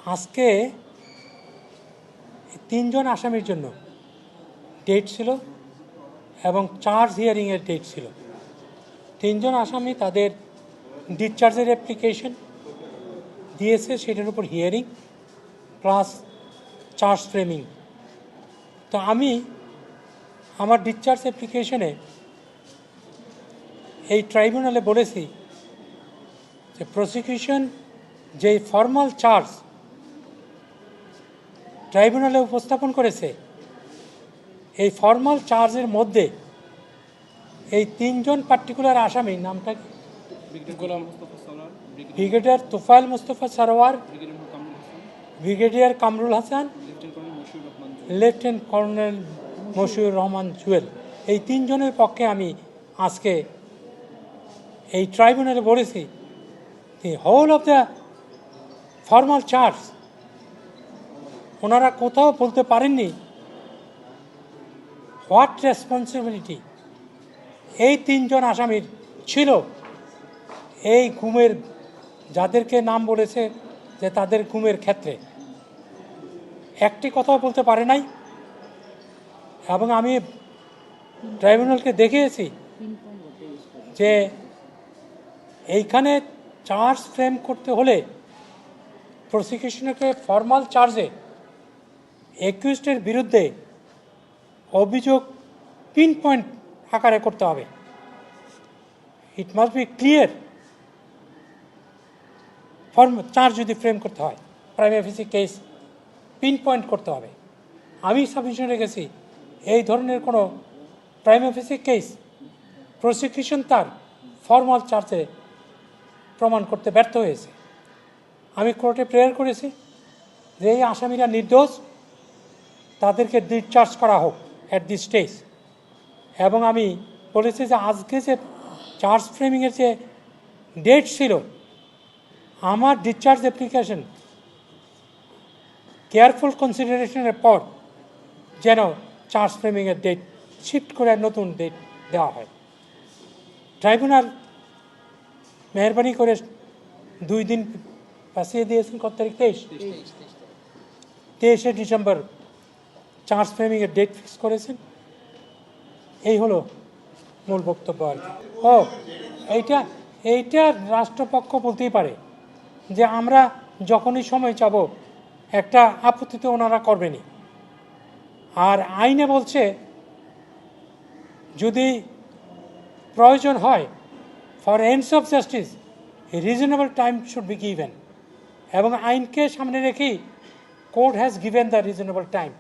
আজকে তিনজন আসামির জন্য ডেট ছিল এবং চার্জ হিয়ারিংয়ের ডেট ছিল। তিনজন আসামি তাদের ডিসচার্জের অ্যাপ্লিকেশন দিয়েছে, সেটার উপর হিয়ারিং প্লাস চার্জ ফ্রেমিং। তো আমি আমার ডিসচার্জ অ্যাপ্লিকেশনে এই ট্রাইব্যুনালে বলেছি যে প্রসিকিউশন যে ফর্মাল চার্জ ট্রাইব্যুনালে উপস্থাপন করেছে, এই ফর্মাল চার্জের মধ্যে এই তিনজন পার্টিকুলার আসামি, নামটা কি? Brigadier Tofail Mustafa Sarwar, brigadier Kamrul Hasan, lieutenant colonel Mashiur Rahman Jewel, এই তিনজনের পক্ষে আমি আজকে এই ট্রাইব্যুনালে বলেছি the whole of the formal charge ওনারা কোথাও বলতে পারেননি হোয়াট রেসপন্সিবিলিটি এই তিনজন আসামির ছিল এই গুমের, যাদেরকে নাম বলেছে যে তাদের গুমের ক্ষেত্রে একটি কথাও বলতে পারে নাই। এবং আমি ট্রাইব্যুনালকে দেখিয়েছি যে এইখানে চার্জ ফ্রেম করতে হলে প্রসিকিউশনকে ফর্মাল চার্জে অ্যাকিউজডের বিরুদ্ধে অভিযোগ পিন পয়েন্ট আকারে করতে হবে। It must be clear charge যদি ফ্রেম করতে হয়, প্রাইমা ফেসি কেস পিন পয়েন্ট করতে হবে। আমি সাবমিশন রেখেছি এই ধরনের কোনো প্রাইমা ফেসি কেস প্রসিকিউশন তার ফর্মাল চার্জে প্রমাণ করতে ব্যর্থ হয়েছে। আমি কোর্টে প্রেয়ার করেছি যে এই আসামিরা নির্দোষ, তাদেরকে ডিসচার্জ করা হোক অ্যাট দিস স্টেজ। এবং আমি বলেছি যে আজকে যে চার্জ ফ্রেমিংয়ের যে ডেট ছিল, আমার ডিসচার্জ অ্যাপ্লিকেশন কেয়ারফুল কনসিডারেশনের পর যেন চার্জ ফ্রেমিংয়ের ডেট শিফট করে নতুন ডেট দেওয়া হয়। ট্রাইব্যুনাল মেহরবানি করে 2 দিন পাশিয়ে দিয়েছেন। কত তারিখ? 23শে ডিসেম্বর চার্জ ফ্রেমিংয়ের ডেট ফিক্স করেছেন। এই হলো মূল বক্তব্য আর কি। এইটা রাষ্ট্রপক্ষ বলতেই পারে যে আমরা যখনই সময় চাব একটা আপত্তি তো ওনারা করবেনই। আর আইনে বলছে যদি প্রয়োজন হয় for ends of justice reasonable time should be given, এবং আইনকে সামনে রেখেই court has given the reasonable time.